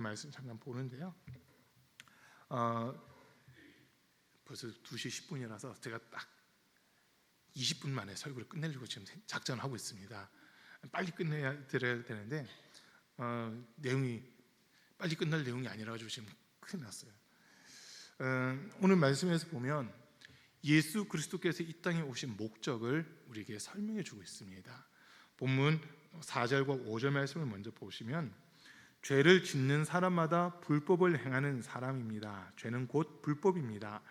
말씀 잠깐 보는데요. 벌써 2시 10분이라서 제가 딱 20분 만에 설교를 끝내려고 지금 작전을 하고 있습니다. 빨리 끝내야 드려야 되는데 내용이 빨리 끝날 내용이 아니라 가지고 지금 큰일 났어요. 오늘 말씀에서 보면 예수 그리스도께서 이 땅에 오신 목적을 우리에게 설명해 주고 있습니다. 본문 4절과 5절 말씀을 먼저 보시면 죄를 짓는 사람마다 불법을 행하는 사람입니다. 죄는 곧 불법입니다.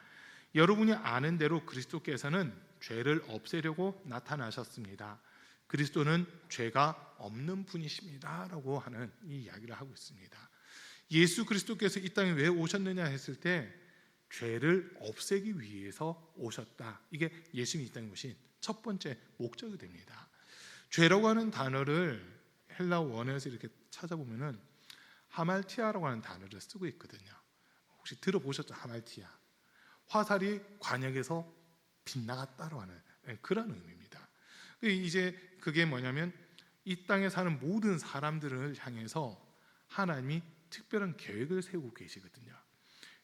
여러분이 아는 대로 그리스도께서는 죄를 없애려고 나타나셨습니다. 그리스도는 죄가 없는 분이십니다 라고 하는 이 이야기를 하고 있습니다. 예수 그리스도께서 이 땅에 왜 오셨느냐 했을 때 죄를 없애기 위해서 오셨다. 이게 예수님이 이 땅에 오신 첫 번째 목적이 됩니다. 죄라고 하는 단어를 헬라 원어에서 이렇게 찾아보면은 하말티아라고 하는 단어를 쓰고 있거든요. 혹시 들어보셨죠? 하말티아. 화살이 관역에서 빗나갔다고 하는 그런 의미입니다. 이제 그게 뭐냐면 이 땅에 사는 모든 사람들을 향해서 하나님이 특별한 계획을 세우고 계시거든요.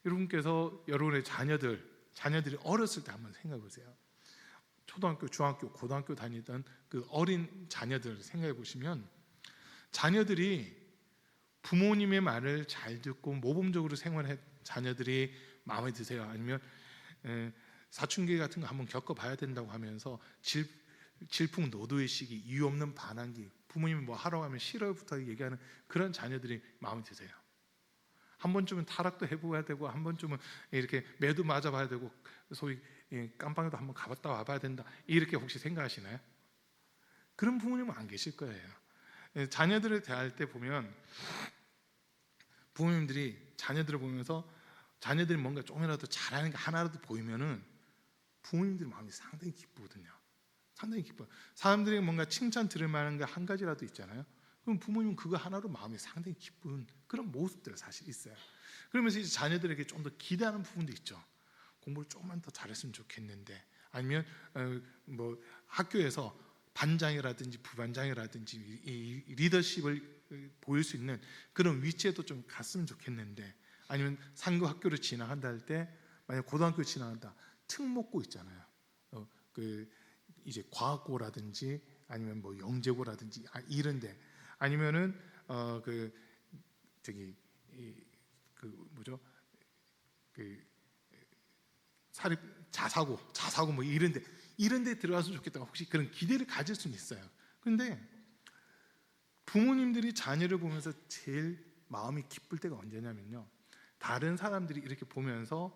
여러분께서 여러분의 자녀들이 어렸을 때 한번 생각해 보세요. 초등학교, 중학교, 고등학교 다니던 그 어린 자녀들 생각해 보시면 자녀들이 부모님의 말을 잘 듣고 모범적으로 생활해 자녀들이 마음에 드세요? 아니면 사춘기 같은 거 한번 겪어봐야 된다고 하면서 질풍노도의 시기, 이유 없는 반항기, 부모님이 뭐 하라고 하면 싫어부터 얘기하는 그런 자녀들이 마음에 드세요? 한 번쯤은 타락도 해봐야 되고 한 번쯤은 이렇게 매도 맞아봐야 되고 소위 깜빵에도 한번 가봤다 와봐야 된다 이렇게 혹시 생각하시나요? 그런 부모님은 안 계실 거예요. 자녀들을 대할 때 보면 부모님들이 자녀들을 보면서 자녀들이 뭔가 조금이라도 잘하는 게 하나라도 보이면은 부모님들 마음이 상당히 기쁘거든요. 상당히 기뻐요. 사람들이 뭔가 칭찬 들을 만한 게 한 가지라도 있잖아요. 그럼 부모님은 그거 하나로 마음이 상당히 기쁜 그런 모습들 사실 있어요. 그러면서 이제 자녀들에게 좀 더 기대하는 부분도 있죠. 공부를 조금만 더 잘했으면 좋겠는데, 아니면 뭐 학교에서 반장이라든지 부반장이라든지 이 리더십을 보일 수 있는 그런 위치에도 좀 갔으면 좋겠는데, 아니면 상급 학교를 지나간다 할 때 만약 고등학교 지나간다 특목고 있잖아요. 그 이제 과학고라든지 아니면 뭐 영재고라든지 이런데, 아니면은 그 뭐죠? 그 사립 자사고 뭐 이런데 들어갔으면 좋겠다. 혹시 그런 기대를 가질 수는 있어요. 그런데 부모님들이 자녀를 보면서 제일 마음이 기쁠 때가 언제냐면요. 다른 사람들이 이렇게 보면서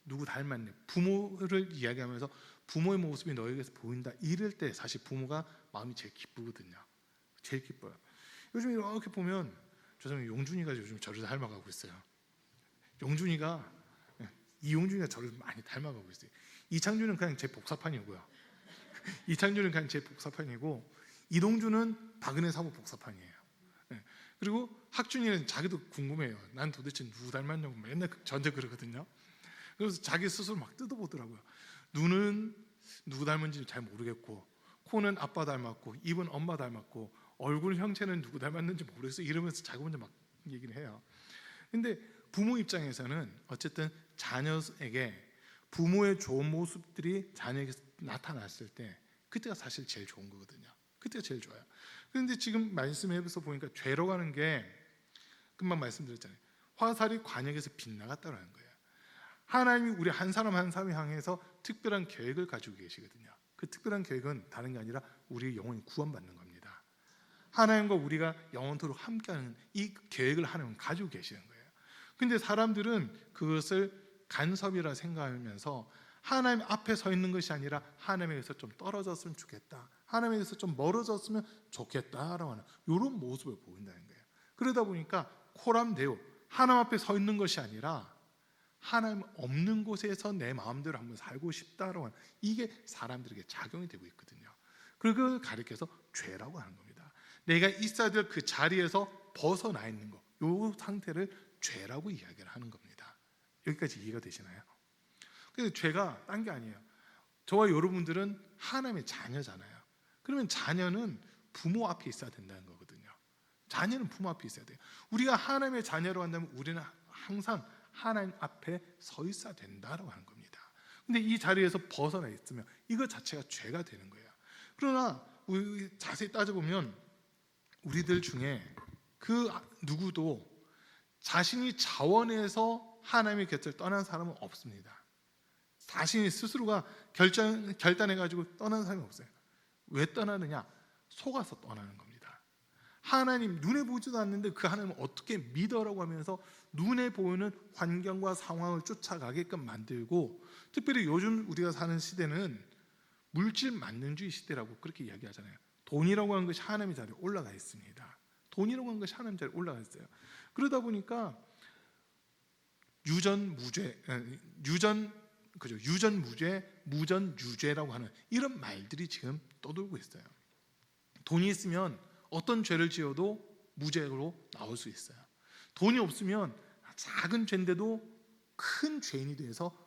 누구 닮았네. 부모를 이야기하면서 부모의 모습이 너에게서 보인다. 이럴 때 사실 부모가 마음이 제일 기쁘거든요. 제일 기뻐요. 요즘 이렇게 보면 죄송해요. 용준이가 요즘 저를 닮아가고 있어요. 이용준이가 저를 많이 닮아가고 있어요. 이창준은 그냥 제 복사판이고요. 이창준은 그냥 제 복사판이고 이동준은 박은혜 사모 복사판이에요. 그리고 학준이는 자기도 궁금해요. 난 도대체 누구 닮았냐고 맨날 저한테 그러거든요. 그래서 자기 스스로 막 뜯어보더라고요. 눈은 누구 닮은지 잘 모르겠고, 코는 아빠 닮았고, 입은 엄마 닮았고, 얼굴 형체는 누구 닮았는지 모르겠어 이러면서 자기 혼자 막 얘기를 해요. 근데 부모 입장에서는 어쨌든 자녀에게 부모의 좋은 모습들이 자녀에게 나타났을 때 그때가 사실 제일 좋은 거거든요. 그때가 제일 좋아요. 그런데 지금 말씀해서 보니까 죄라고 하는 게 금방 말씀드렸잖아요. 화살이 관역에서 빗나갔다는 거예요. 하나님이 우리 한 사람 한 사람 향해서 특별한 계획을 가지고 계시거든요. 그 특별한 계획은 다른 게 아니라 우리의 영혼이 구원받는 겁니다. 하나님과 우리가 영원토록 함께하는 이 계획을 하나님은 가지고 계시는 거예요. 근데 사람들은 그것을 간섭이라 생각하면서 하나님 앞에 서 있는 것이 아니라 하나님에게서 좀 떨어졌으면 좋겠다, 하나님에게서 좀 멀어졌으면 좋겠다라고 하는 이런 모습을 보인다는 거예요. 그러다 보니까 코람데오, 하나님 앞에 서 있는 것이 아니라 하나님 없는 곳에서 내 마음대로 한번 살고 싶다라고 하는 이게 사람들에게 작용이 되고 있거든요. 그걸 가리켜서 죄라고 하는 겁니다. 내가 있어야 될 그 자리에서 벗어나 있는 것, 이 상태를 죄라고 이야기를 하는 겁니다. 여기까지 이해가 되시나요? 그래서 죄가 딴 게 아니에요. 저와 여러분들은 하나님의 자녀잖아요. 그러면 자녀는 부모 앞에 있어야 된다는 거거든요. 자녀는 부모 앞에 있어야 돼요. 우리가 하나님의 자녀로 한다면 우리는 항상 하나님 앞에 서 있어야 된다라고 하는 겁니다. 근데 이 자리에서 벗어나 있으면 이것 자체가 죄가 되는 거예요. 그러나 우리 자세히 따져보면 우리들 중에 그 누구도 자신이 자원해서 하나님의 곁을 떠난 사람은 없습니다. 자신이 스스로가 결단해가지고 떠난 사람이 없어요. 왜 떠나느냐? 속아서 떠나는 겁니다. 하나님 눈에 보지도 않는데 그 하나님을 어떻게 믿어라고 하면서 눈에 보이는 환경과 상황을 쫓아가게끔 만들고, 특별히 요즘 우리가 사는 시대는 물질 만능주의 시대라고 그렇게 이야기하잖아요. 돈이라고 하는 것이 하나님의 자리에 올라가 있습니다. 돈이라고 하는 것이 하나님의 자리에 올라가 있어요. 그러다 보니까 유전무죄, 무전유죄라고 하는 이런 말들이 지금 떠돌고 있어요. 돈이 있으면 어떤 죄를 지어도 무죄로 나올 수 있어요. 돈이 없으면 작은 죄인데도 큰 죄인이 돼서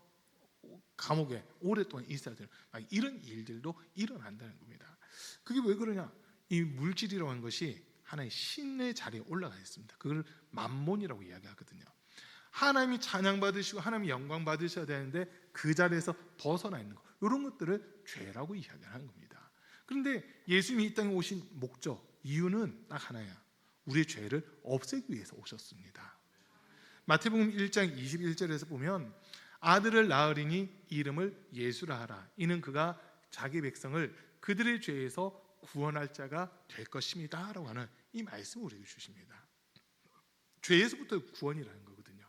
감옥에 오랫동안 있어야 되는 이런 일들도 일어난다는 겁니다. 그게 왜 그러냐? 이 물질이라고 하는 것이 하나의 신의 자리에 올라가 있습니다. 그걸 만몬이라고 이야기하거든요. 하나님이 찬양받으시고 하나님이 영광 받으셔야 되는데 그 자리에서 벗어나 있는 것, 이런 것들을 죄라고 이야기하는 겁니다. 그런데 예수님이 이 땅에 오신 목적, 이유는 딱 하나야. 우리의 죄를 없애기 위해서 오셨습니다. 마태복음 1장 21절에서 보면 아들을 낳으리니 이름을 예수라 하라. 이는 그가 자기 백성을 그들의 죄에서 구원할 자가 될 것입니다 라고 하는 이 말씀을 우리에게 주십니다. 죄에서부터 구원이라는 거거든요.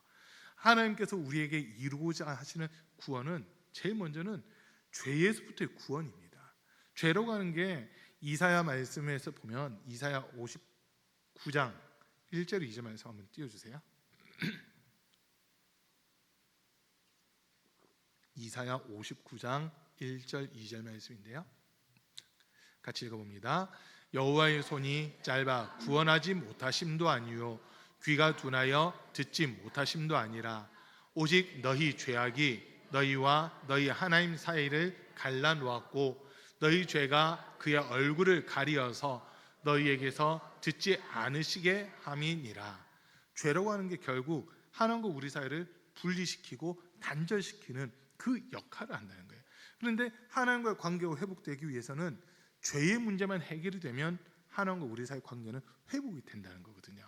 하나님께서 우리에게 이루고자 하시는 구원은 제일 먼저는 죄에서부터의 구원입니다. 죄라고 하는 게 이사야 말씀에서 보면 이사야 59장 1절 2절 말씀 한번 띄워주세요. 이사야 59장 1절 2절 말씀인데요, 같이 읽어봅니다. 여호와의 손이 짧아 구원하지 못하심도 아니요 귀가 둔하여 듣지 못하심도 아니라 오직 너희 죄악이 너희와 너희 하나님 사이를 갈라놓았고 너희 죄가 그의 얼굴을 가리어서 너희에게서 듣지 않으시게 함이니라. 죄라고 하는 게 결국 하나님과 우리 사이를 분리시키고 단절시키는 그 역할을 한다는 거예요. 그런데 하나님과의 관계가 회복되기 위해서는 죄의 문제만 해결이 되면 하나님과 우리 사이의 관계는 회복이 된다는 거거든요.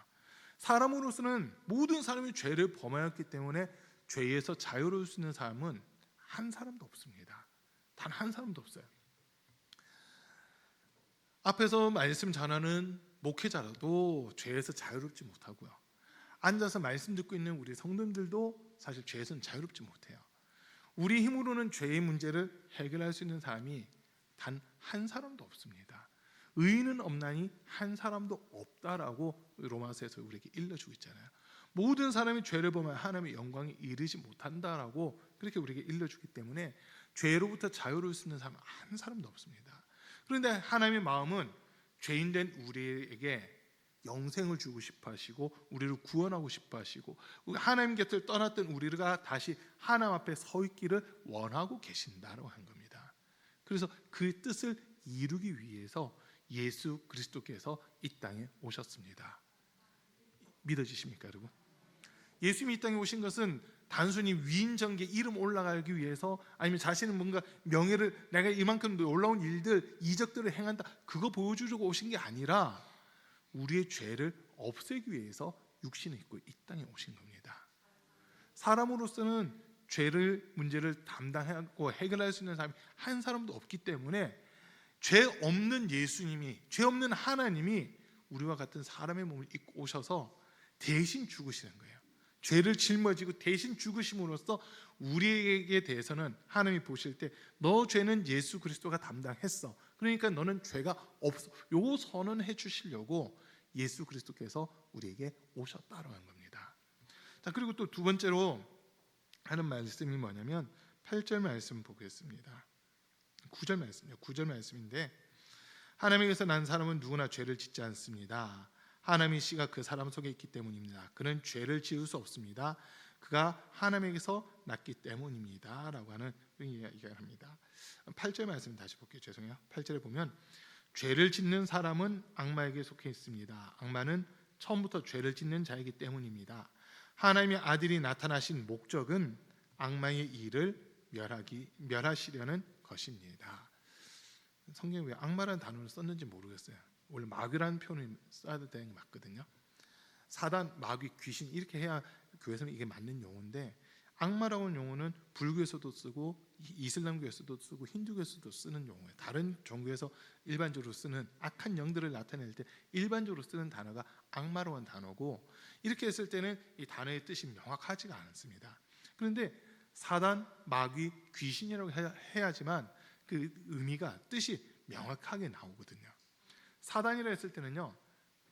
사람으로서는 모든 사람이 죄를 범하였기 때문에 죄에서 자유로울 수 있는 사람은 한 사람도 없습니다. 단 한 사람도 없어요. 앞에서 말씀 전하는 목회자라도 죄에서 자유롭지 못하고요. 앉아서 말씀 듣고 있는 우리 성도님들도 사실 죄에서는 자유롭지 못해요. 우리 힘으로는 죄의 문제를 해결할 수 있는 사람이 단 한 사람도 없습니다. 의인은 없나니 한 사람도 없다라고 로마서에서 우리에게 일러주고 있잖아요. 모든 사람이 죄를 범하여 하나님의 영광에 이르지 못한다라고 그렇게 우리에게 일러주기 때문에 죄로부터 자유로울 수 있는 사람은 한 사람도 없습니다. 그런데 하나님의 마음은 죄인된 우리에게 영생을 주고 싶어 하시고 우리를 구원하고 싶어 하시고 하나님 곁을 떠났던 우리가 다시 하나님 앞에 서 있기를 원하고 계신다라고 하는 겁니다. 그래서 그 뜻을 이루기 위해서 예수 그리스도께서 이 땅에 오셨습니다. 믿어지십니까, 여러분? 예수님이 이 땅에 오신 것은 단순히 위인전기에 이름 올라가기 위해서, 아니면 자신은 뭔가 명예를, 내가 이만큼 올라온 일들, 이적들을 행한다, 그거 보여주려고 오신 게 아니라 우리의 죄를 없애기 위해서 육신을 입고 이 땅에 오신 겁니다. 사람으로서는 문제를 담당하고 해결할 수 있는 사람이 한 사람도 없기 때문에 죄 없는 예수님이, 죄 없는 하나님이 우리와 같은 사람의 몸을 입고 오셔서 대신 죽으시는 거예요. 죄를 짊어지고 대신 죽으심으로써 우리에게 대해서는 하나님이 보실 때 너 죄는 예수 그리스도가 담당했어, 그러니까 너는 죄가 없어, 요 선언해 주시려고 예수 그리스도께서 우리에게 오셨다라는 겁니다. 자, 그리고 또 두 번째로 하는 말씀이 뭐냐면 8절 말씀 보겠습니다. 9절 말씀이요. 9절 말씀인데 하나님에게서 난 사람은 누구나 죄를 짓지 않습니다. 하나님의 씨가 그 사람 속에 있기 때문입니다. 그는 죄를 지을 수 없습니다. 그가 하나님에게서 났기 때문입니다 라고 하는 이야기를 합니다. 8절 말씀 다시 볼게요. 죄송해요. 8절에 보면 죄를 짓는 사람은 악마에게 속해 있습니다. 악마는 처음부터 죄를 짓는 자이기 때문입니다. 하나님의 아들이 나타나신 목적은 악마의 일을 멸하시려는 것입니다. 성경에 왜 악마라는 단어를 썼는지 모르겠어요. 원래 마귀라는 표현을 써야 되는 게 맞거든요. 사단, 마귀, 귀신 이렇게 해야 교회에서는 이게 맞는 용어인데, 악마라는 용어는 불교에서도 쓰고 이슬람교에서도 쓰고 힌두교에서도 쓰는 용어예요. 다른 종교에서 일반적으로 쓰는 악한 영들을 나타낼 때 일반적으로 쓰는 단어가 악마라는 단어고, 이렇게 했을 때는 이 단어의 뜻이 명확하지가 않습니다. 그런데 사단, 마귀, 귀신이라고 해야지만 그 의미가, 뜻이 명확하게 나오거든요. 사단이라 했을 때는요,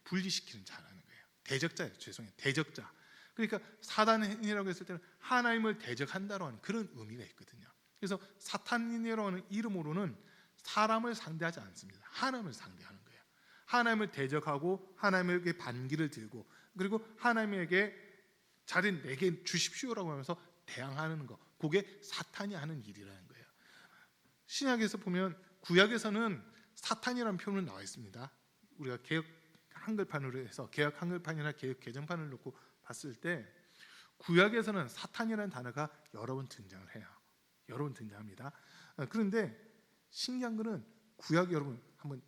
분리시키는 자라는 거예요. 대적자예요. 죄송해요. 대적자. 그러니까 사단이라고 했을 때는 하나님을 대적한다고 하는 그런 의미가 있거든요. 그래서 사탄이라고 하는 이름으로는 사람을 상대하지 않습니다. 하나님을 상대하는 거예요. 하나님을 대적하고 하나님에게 반기를 들고, 그리고 하나님에게 자리 내게 주십시오라고 하면서 대항하는 거, 그게 사탄이 하는 일이라는 거예요. 신약에서 보면, 구약에서는 사탄이라는 표현은 나와 있습니다. 우리가 개역 한글판으로 해서 개역 한글판이나 개역 개정판을 놓고 봤을 때 구약에서는 사탄이라는 단어가 여러 번 등장을 해요. 여러 번 등장합니다. 그런데 신기한 거는 구약, 여러분 한번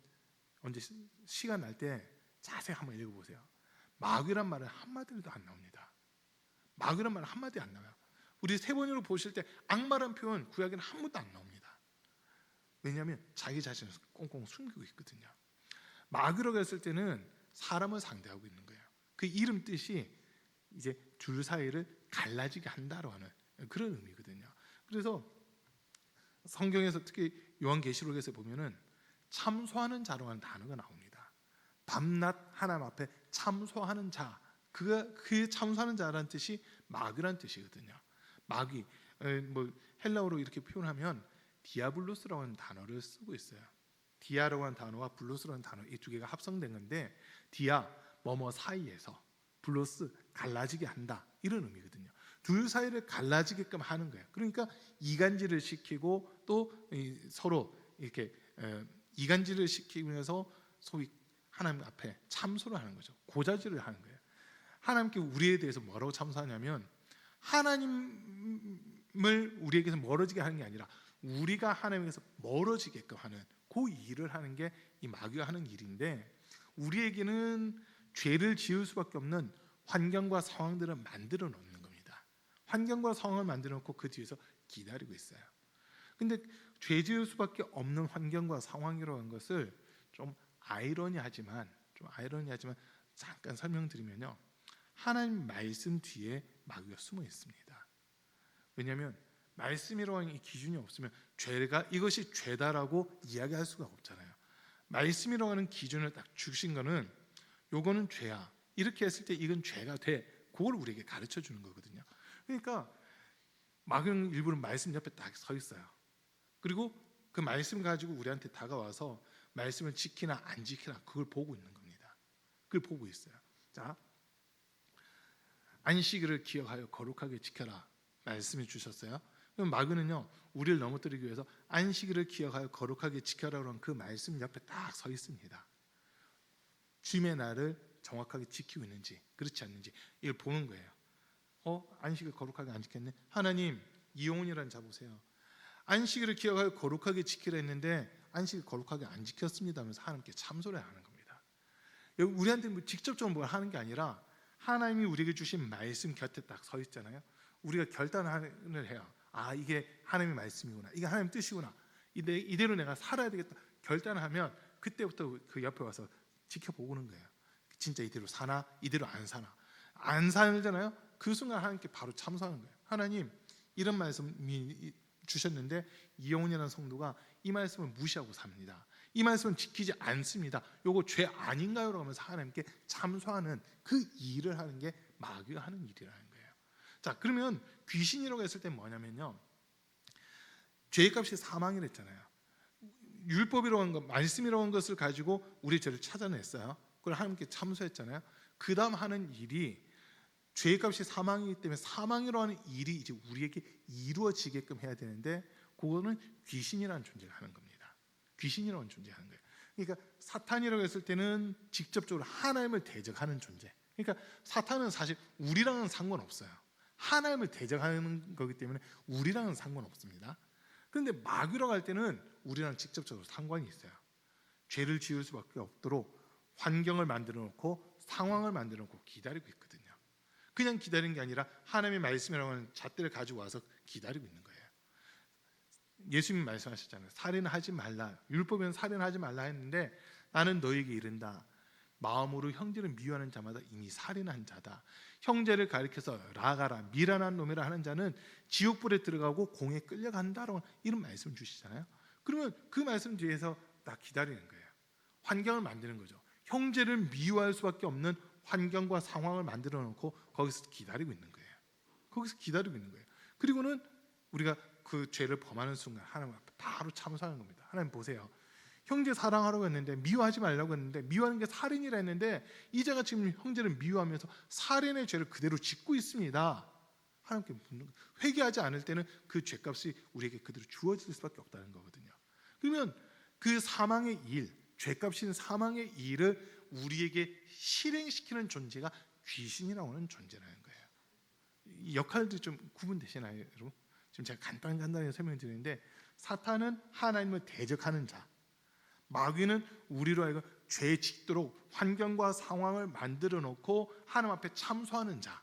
언제 시간 날 때 자세히 한번 읽어보세요. 마귀란 말은 한마디도 안 나옵니다. 마귀란 말은 한마디 안 나와요. 우리 세 번으로 보실 때 악마란 표현 구약에는 한 번도 안 나옵니다. 왜냐하면 자기 자신을 꽁꽁 숨기고 있거든요. 마귀라고 했을 때는 사람을 상대하고 있는 거예요. 그 이름 뜻이 이제 둘 사이를 갈라지게 한다로 하는 그런 의미거든요. 그래서 성경에서 특히 요한계시록에서 보면은 참소하는 자로 하는 단어가 나옵니다. 밤낮 하나님 앞에 참소하는 자, 그 참소하는 자라는 뜻이 마귀라는 뜻이거든요. 마귀, 뭐 헬라어로 이렇게 표현하면 디아블로스라고 하는 단어를 쓰고 있어요. 디아라고 하는 단어와 블로스라는 단어, 이 두 개가 합성된 건데, 디아 뭐뭐 사이에서, 블로스 갈라지게 한다, 이런 의미거든요. 둘 사이를 갈라지게끔 하는 거예요. 그러니까 이간질을 시키고 또 서로 이렇게 이간질을 시키면서 소위 하나님 앞에 참소를 하는 거죠. 고자질을 하는 거예요. 하나님께 우리에 대해서 뭐라고 참소하냐면, 하나님을 우리에게서 멀어지게 하는 게 아니라 우리가 하나님에게서 멀어지게끔 하는 그 일을 하는 게 이 마귀가 하는 일인데, 우리에게는 죄를 지을 수밖에 없는 환경과 상황들을 만들어 놓는 겁니다. 환경과 상황을 만들어 놓고 그 뒤에서 기다리고 있어요. 근데 죄 지을 수밖에 없는 환경과 상황이라고 하는 것을 좀 아이러니하지만 잠깐 설명드리면요, 하나님 말씀 뒤에 마귀가 숨어 있습니다. 왜냐하면 말씀이라고 하는 이 기준이 없으면 죄가 이것이 죄다라고 이야기할 수가 없잖아요. 말씀이라고 하는 기준을 딱 주신 거는 요거는 죄야, 이렇게 했을 때 이건 죄가 돼, 그걸 우리에게 가르쳐 주는 거거든요. 그러니까 마귀는 일부러 말씀 옆에 딱 서 있어요. 그리고 그 말씀 가지고 우리한테 다가와서 말씀을 지키나 안 지키나 그걸 보고 있는 겁니다. 그걸 보고 있어요. 자, 안식일을 기억하여 거룩하게 지켜라 말씀해 주셨어요. 그럼 마귀는요, 우리를 넘어뜨리기 위해서 안식일을 기억하여 거룩하게 지켜라라는 그 말씀 옆에 딱 서 있습니다. 주님의 날을 정확하게 지키고 있는지 그렇지 않는지 이걸 보는 거예요. 안식을 거룩하게 안 지켰네. 하나님, 이용훈이라는 자 보세요. 안식일을 기억하여 거룩하게 지키라 했는데 안식을 거룩하게 안 지켰습니다 하면서 하나님께 참소를 하는 겁니다. 우리한테 뭐 직접적으로 뭘 하는 게 아니라 하나님이 우리에게 주신 말씀 곁에 딱 서 있잖아요. 우리가 결단을 해요. 이게 하나님의 말씀이구나, 이게 하나님의 뜻이구나, 이대로 내가 살아야 되겠다 결단을 하면 그때부터 그 옆에 와서 지켜보는 거예요. 진짜 이대로 사나, 이대로 안 사나. 안 살잖아요. 그 순간 하나님께 바로 참소하는 거예요. 하나님, 이런 말씀이 주셨는데 이영훈이라는 성도가 이 말씀을 무시하고 삽니다. 이 말씀은 지키지 않습니다. 요거 죄 아닌가요? 라고 하면서 하나님께 참소하는 그 일을 하는 게 마귀가 하는 일이라는 거예요. 자, 그러면 귀신이라고 했을 때 뭐냐면요, 죄의 값이 사망이라 했잖아요. 율법이라고 하는 것, 말씀이라고 하는 것을 가지고 우리 죄를 찾아냈어요. 그걸 하나님께 참소했잖아요. 그 다음 하는 일이 죄의 값이 사망이기 때문에 사망이라고 하는 일이 이제 우리에게 이루어지게끔 해야 되는데, 그거는 귀신이라는 존재가 하는 겁니다. 귀신이라는 존재가 하는 거예요. 그러니까 사탄이라고 했을 때는 직접적으로 하나님을 대적하는 존재. 그러니까 사탄은 사실 우리랑은 상관없어요. 하나님을 대적하는 거기 때문에 우리랑은 상관없습니다. 그런데 마귀라고 할 때는 우리랑 직접적으로 상관이 있어요. 죄를 지을 수밖에 없도록 환경을 만들어 놓고 상황을 만들어 놓고 기다리고 있거든요. 그냥 기다리는 게 아니라 하나님의 말씀이라고 하는 잣대를 가지고 와서 기다리고 있는 거예요. 예수님이 말씀하셨잖아요. 살인을 하지 말라. 율법에는 살인을 하지 말라 했는데 나는 너에게 이른다. 마음으로 형제를 미워하는 자마다 이미 살인한 자다. 형제를 가리켜서 라가라 미련한 놈이라 하는 자는 지옥불에 들어가고 공에 끌려간다라고 이런 말씀을 주시잖아요. 그러면 그 말씀 뒤에서 딱 기다리는 거예요. 환경을 만드는 거죠. 형제를 미워할 수밖에 없는 환경과 상황을 만들어 놓고 거기서 기다리고 있는 거예요. 거기서 기다리고 있는 거예요. 그리고는 우리가 그 죄를 범하는 순간 하나님 앞에 바로 참소하는 겁니다. 하나님 보세요. 형제 사랑하라고 했는데 미워하지 말라고 했는데 미워하는 게 살인이라 했는데 이제가 지금 형제를 미워하면서 살인의 죄를 그대로 짓고 있습니다. 하나님께 묻는 거예요. 회개하지 않을 때는 그 죄값이 우리에게 그대로 주어질 수밖에 없다는 거거든요. 그러면 그 사망의 일, 죄값인 사망의 일을 우리에게 실행시키는 존재가 귀신이라고 하는 존재라는 거예요. 이 역할들이 좀 구분되시나요, 여러분? 지금 제가 간단히 설명드리는데 사탄은 하나님을 대적하는 자, 마귀는 우리로 하여금 죄 짓도록 환경과 상황을 만들어 놓고 하나님 앞에 참소하는 자,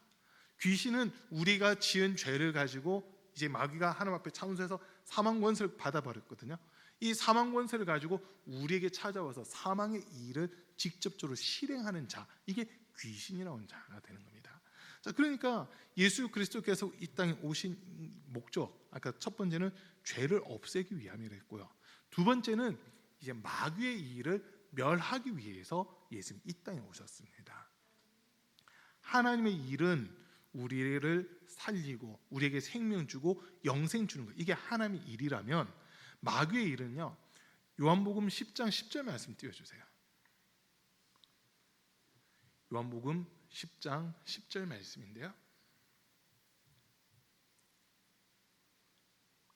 귀신은 우리가 지은 죄를 가지고 이제 마귀가 하나님 앞에 참소해서 사망 권세를 받아버렸거든요. 이 사망 권세를 가지고 우리에게 찾아와서 사망의 일을 직접적으로 실행하는 자, 이게 귀신이라고 하는 자가 되는 겁니다. 자, 그러니까 예수 그리스도께서 이 땅에 오신 목적, 아까 첫 번째는 죄를 없애기 위함이라 했고요. 두 번째는 이제 마귀의 일을 멸하기 위해서 예수님이 이 땅에 오셨습니다. 하나님의 일은 우리를 살리고 우리에게 생명 주고 영생 주는 것, 이게 하나님의 일이라면 마귀의 일은요, 요한복음 10장 10절 말씀 띄워주세요. 요한복음 10장 10절 말씀인데요,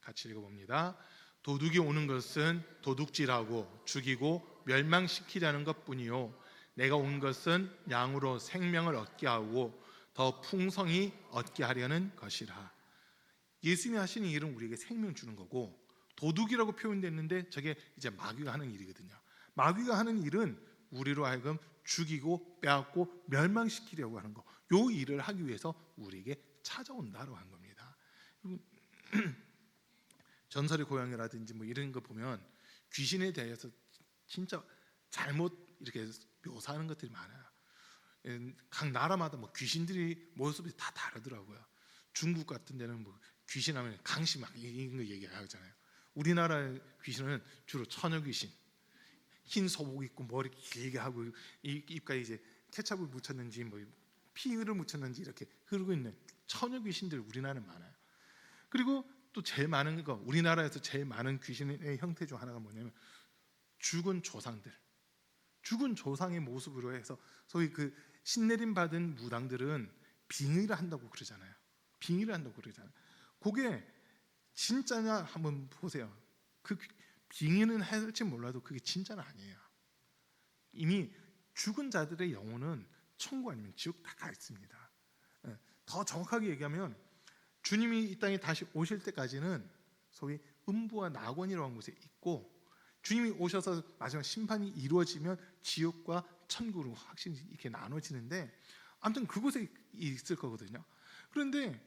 같이 읽어봅니다. 도둑이 오는 것은 도둑질하고 죽이고 멸망시키려는 것뿐이요 내가 온 것은 양으로 생명을 얻게 하고 더 풍성히 얻게 하려는 것이라. 예수님이 하시는 일은 우리에게 생명 주는 거고, 도둑이라고 표현됐는데 저게 이제 마귀가 하는 일이거든요. 마귀가 하는 일은 우리로 하여금 죽이고 빼앗고 멸망시키려고 하는 거, 요 일을 하기 위해서 우리에게 찾아온다고 한 겁니다. 전설의 고향이라든지 뭐 이런 거 보면 귀신에 대해서 진짜 잘못 이렇게 묘사하는 것들이 많아요. 각 나라마다 뭐 귀신들이 모습이 다 다르더라고요. 중국 같은 데는 뭐 귀신하면 강시 막 이런 거 얘기하잖아요. 우리나라의 귀신은 주로 처녀 귀신, 흰 소복 입고 머리 길게 하고 입가에 이제 케첩을 묻혔는지 뭐 피를 묻혔는지 이렇게 흐르고 있는 처녀 귀신들 우리나라는 많아요. 그리고 또 제일 많은 거, 우리나라에서 제일 많은 귀신의 형태 중 하나가 뭐냐면 죽은 조상들, 죽은 조상의 모습으로 해서 소위 그 신내림 받은 무당들은 빙의를 한다고 그러잖아요. 빙의를 한다고 그러잖아요. 그게 진짜냐 한번 보세요. 그 빙의는 할지 몰라도 그게 진짜는 아니에요. 이미 죽은 자들의 영혼은 천국 아니면 지옥 다 가 있습니다. 더 정확하게 얘기하면 주님이 이 땅에 다시 오실 때까지는 소위 음부와 낙원이라는 곳에 있고, 주님이 오셔서 마지막 심판이 이루어지면 지옥과 천국으로 확실히 이렇게 나눠지는데, 아무튼 그곳에 있을 거거든요. 그런데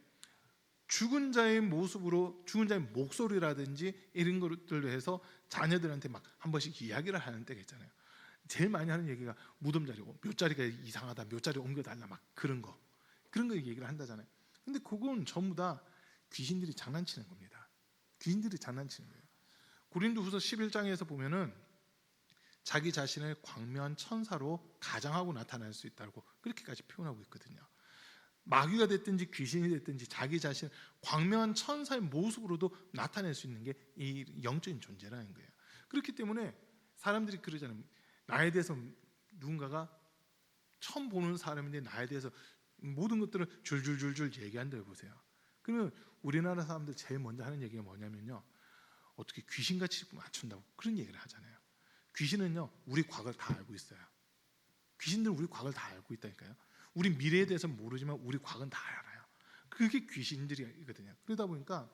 죽은 자의 모습으로, 죽은 자의 목소리라든지 이런 것들로 해서 자녀들한테 막 한 번씩 이야기를 하는 때가 있잖아요. 제일 많이 하는 얘기가 무덤 자리고 몇 자리가 이상하다, 몇 자리 옮겨달라, 막 그런 거 얘기를 한다잖아요. 근데 그건 전부 다 귀신들이 장난치는 겁니다. 귀신들이 장난치는 거예요. 고린도후서 11장에서 보면은 자기 자신을 광명한 천사로 가장하고 나타날 수 있다고 그렇게까지 표현하고 있거든요. 마귀가 됐든지 귀신이 됐든지 자기 자신을 광명한 천사의 모습으로도 나타낼 수 있는 게 이 영적인 존재라는 거예요. 그렇기 때문에 사람들이 그러잖아요. 나에 대해서 누군가가 처음 보는 사람인데 나에 대해서 모든 것들을 줄줄줄줄 얘기한다고 보세요. 그러면 우리나라 사람들 제일 먼저 하는 얘기가 뭐냐면요, 어떻게 귀신같이 맞춘다고 그런 얘기를 하잖아요. 귀신은요, 우리 과거를 다 알고 있어요. 귀신들은 우리 과거를 다 알고 있다니까요. 우리 미래에 대해서는 모르지만 우리 과거는 다 알아요. 그게 귀신들이거든요. 그러다 보니까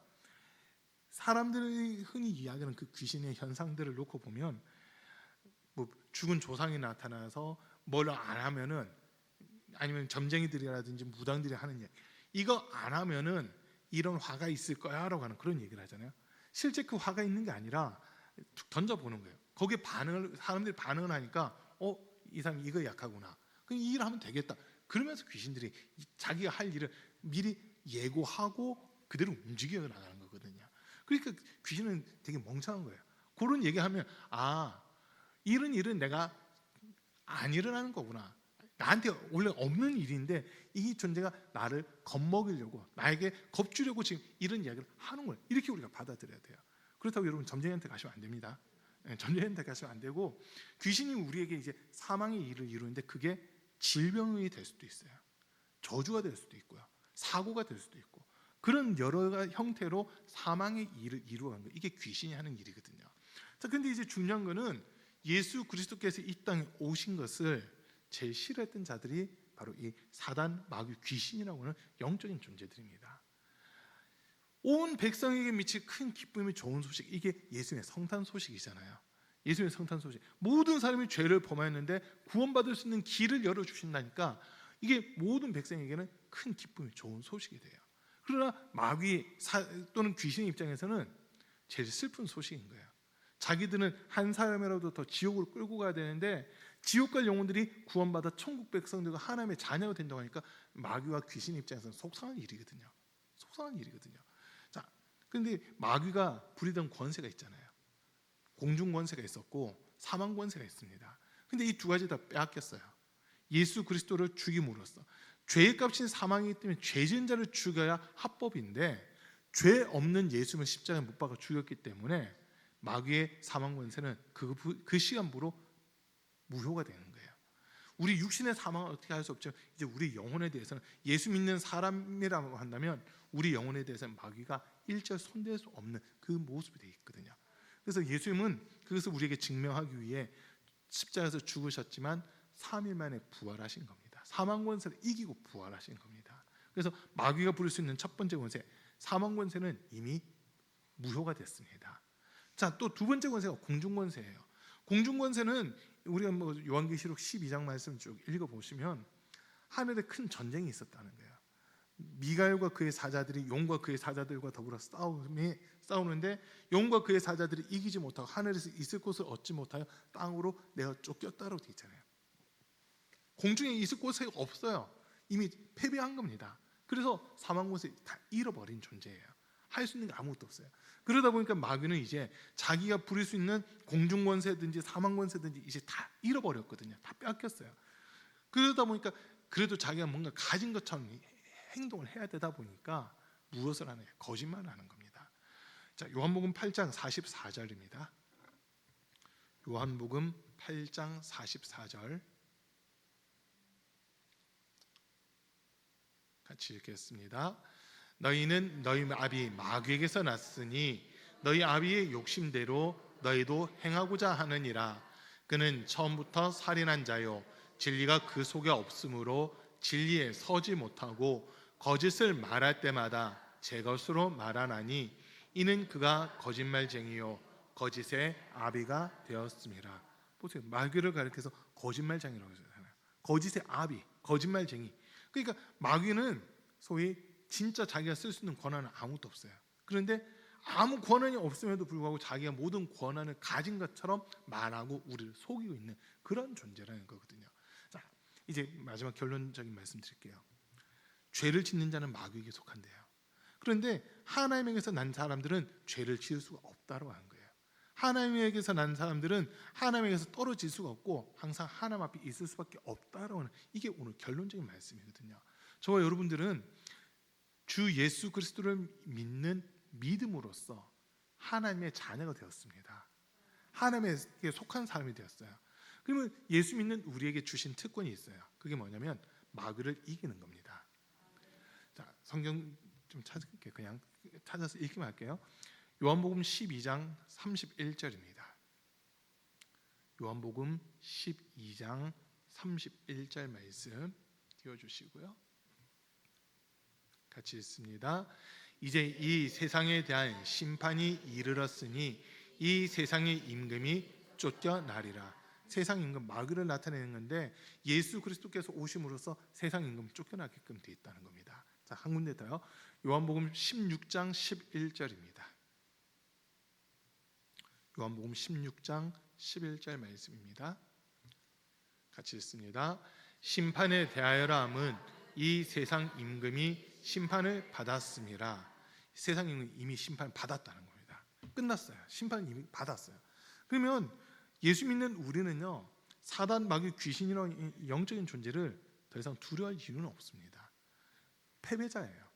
사람들이 흔히 이야기하는 그 귀신의 현상들을 놓고 보면, 뭐 죽은 조상이 나타나서 뭘 안 하면은, 아니면 점쟁이들이라든지 무당들이 하는 얘기, 이거 안 하면은 이런 화가 있을 거야라고 하는 그런 얘기를 하잖아요. 실제 그 화가 있는 게 아니라 던져보는 거예요. 거기에 사람들이 반응을 하니까 이 사람이 이거 약하구나, 그럼 이 일을 하면 되겠다. 그러면서 귀신들이 자기가 할 일을 미리 예고하고 그대로 움직여 나가는 거거든요. 그러니까 귀신은 되게 멍청한 거예요. 그런 얘기하면 이런 일은 내가 안 일어나는 거구나, 나한테 원래 없는 일인데 이 존재가 나를 겁먹이려고, 나에게 겁주려고 지금 이런 이야기를 하는 거예요. 이렇게 우리가 받아들여야 돼요. 그렇다고 여러분 점쟁이한테 가시면 안 됩니다. 점쟁이한테 가시면 안 되고, 귀신이 우리에게 이제 사망의 일을 이루는데 그게 질병이 될 수도 있어요. 저주가 될 수도 있고요. 사고가 될 수도 있고, 그런 여러 형태로 사망의 일을 이루어가는 거예요. 이게 귀신이 하는 일이거든요. 자, 근데 이제 중요한 거는 예수 그리스도께서 이 땅에 오신 것을 제일 싫어했던 자들이 바로 이 사단, 마귀, 귀신이라고 하는 영적인 존재들입니다. 온 백성에게 미칠 큰 기쁨이 좋은 소식, 이게 예수님의 성탄 소식이잖아요. 예수님의 성탄 소식, 모든 사람이 죄를 범하였는데 구원받을 수 있는 길을 열어주신다니까, 이게 모든 백성에게는 큰 기쁨이 좋은 소식이 돼요. 그러나 마귀 또는 귀신의 입장에서는 제일 슬픈 소식인 거예요. 자기들은 한 사람이라도 더 지옥으로 끌고 가야 되는데, 지옥 갈 영혼들이 구원받아 천국 백성들과 하나님의 자녀가 된다고 하니까 마귀와 귀신 입장에서는 속상한 일이거든요. 속상한 일이거든요. 자, 그런데 마귀가 부리던 권세가 있잖아요. 공중 권세가 있었고 사망 권세가 있습니다. 근데 이 두 가지 다 빼앗겼어요. 예수 그리스도를 죽임으로써 죄의 값인 사망이기 때문에 죄 지은 자를 죽여야 합법인데, 죄 없는 예수님을 십자가에 못 박아 죽였기 때문에 마귀의 사망 권세는 그 시간부로 무효가 되는 거예요. 우리 육신의 사망은 어떻게 할 수 없죠. 이제 우리 영혼에 대해서는, 예수 믿는 사람이라고 한다면 우리 영혼에 대해서는 마귀가 일절 손댈 수 없는 그 모습이 되어 있거든요. 그래서 예수님은 그것을 우리에게 증명하기 위해 십자가에서 죽으셨지만 3일 만에 부활하신 겁니다. 사망 권세를 이기고 부활하신 겁니다. 그래서 마귀가 부릴 수 있는 첫 번째 권세, 사망 권세는 이미 무효가 됐습니다. 자, 또 두 번째 권세가 공중 권세예요. 공중 권세는 우리가 뭐 요한계시록 12장 말씀 쭉 읽어 보시면 하늘에 큰 전쟁이 있었다는 거예요. 미가엘과 그의 사자들이 용과 그의 사자들과 더불어 싸우는데, 용과 그의 사자들이 이기지 못하고 하늘에서 있을 곳을 얻지 못하여 땅으로 내어 쫓겼다라고 되어 있잖아요. 공중에 있을 곳이 없어요. 이미 패배한 겁니다. 그래서 사망 권세 다 잃어버린 존재예요. 할 수 있는 게 아무것도 없어요. 그러다 보니까 마귀는 이제 자기가 부릴 수 있는 공중 권세든지 사망 권세든지 이제 다 잃어버렸거든요. 다 뺏겼어요. 그러다 보니까 그래도 자기가 뭔가 가진 것처럼 행동을 해야 되다 보니까 무엇을 하느냐? 거짓말을 하는 겁니다. 자, 요한복음 8장 44절입니다. 요한복음 8장 44절 같이 읽겠습니다. 너희는 너희 아비 마귀에게서 났으니 너희 아비의 욕심대로 너희도 행하고자 하느니라. 그는 처음부터 살인한 자요, 진리가 그 속에 없으므로 진리에 서지 못하고 거짓을 말할 때마다 제 것으로 말하나니 이는 그가 거짓말쟁이요 거짓의 아비가 되었습니다. 보세요. 마귀를 가리켜서 거짓말쟁이라고 하잖아요. 거짓의 아비, 거짓말쟁이. 그러니까 마귀는 소위 진짜 자기가 쓸 수 있는 권한은 아무것도 없어요. 그런데 아무 권한이 없음에도 불구하고 자기가 모든 권한을 가진 것처럼 말하고 우리를 속이고 있는 그런 존재라는 거거든요. 자, 이제 마지막 결론적인 말씀 드릴게요. 죄를 짓는 자는 마귀에게 속한대요. 그런데 하나님에게서 난 사람들은 죄를 지을 수가 없다고 하는 거예요. 하나님에게서 난 사람들은 하나님에게서 떨어질 수가 없고 항상 하나님 앞에 있을 수밖에 없다라고 하는, 이게 오늘 결론적인 말씀이거든요. 저와 여러분들은 주 예수 그리스도를 믿는 믿음으로써 하나님의 자녀가 되었습니다. 하나님에게 속한 사람이 되었어요. 그러면 예수 믿는 우리에게 주신 특권이 있어요. 그게 뭐냐면 마귀를 이기는 겁니다. 자, 성경 좀 찾을게요. 그냥 찾아서 읽기만 할게요. 요한복음 12장 31절입니다. 요한복음 12장 31절 말씀 띄워주시고요. 같이 읽습니다. 이제 이 세상에 대한 심판이 이르렀으니 이 세상의 임금이 쫓겨나리라. 세상 임금 마귀를 나타내는 건데 예수 그리스도께서 오심으로써 세상 임금 쫓겨나게끔 되어 있다는 겁니다. 자, 한 군데 더요. 요한복음 16장 11절입니다. 요한복음 16장 11절 말씀입니다. 같이 읽습니다. 심판에 대하여라 함은 이 세상 임금이 심판을 받았음이라. 세상 임금이 이미 심판을 받았다는 겁니다. 끝났어요. 심판을 이미 받았어요. 그러면 예수 믿는 우리는요, 사단, 마귀, 귀신이라는 영적인 존재를 더 이상 두려워할 이유는 없습니다. 패배자예요.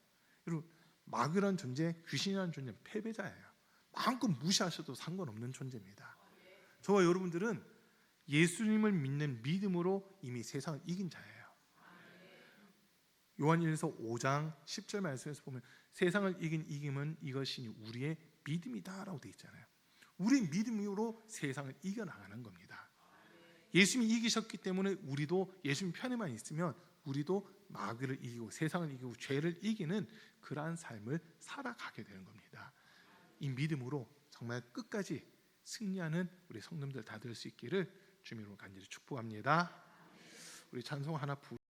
여러분, 마귀라는 존재, 귀신이라는 존재는 패배자예요. 마음껏 무시하셔도 상관없는 존재입니다. 저와 여러분들은 예수님을 믿는 믿음으로 이미 세상을 이긴 자예요. 요한일서 5장 10절 말씀에서 보면 세상을 이긴 이김은 이것이니 우리의 믿음이다라고 되어 있잖아요. 우리의 믿음으로 세상을 이겨나가는 겁니다. 예수님이 이기셨기 때문에 우리도 예수님 편에만 있으면 우리도 마귀를 이기고 세상을 이기고 죄를 이기는 그러한 삶을 살아가게 되는 겁니다. 이 믿음으로 정말 끝까지 승리하는 우리 성도들 다 될 수 있기를 주님으로 간절히 축복합니다. 우리 찬송 하나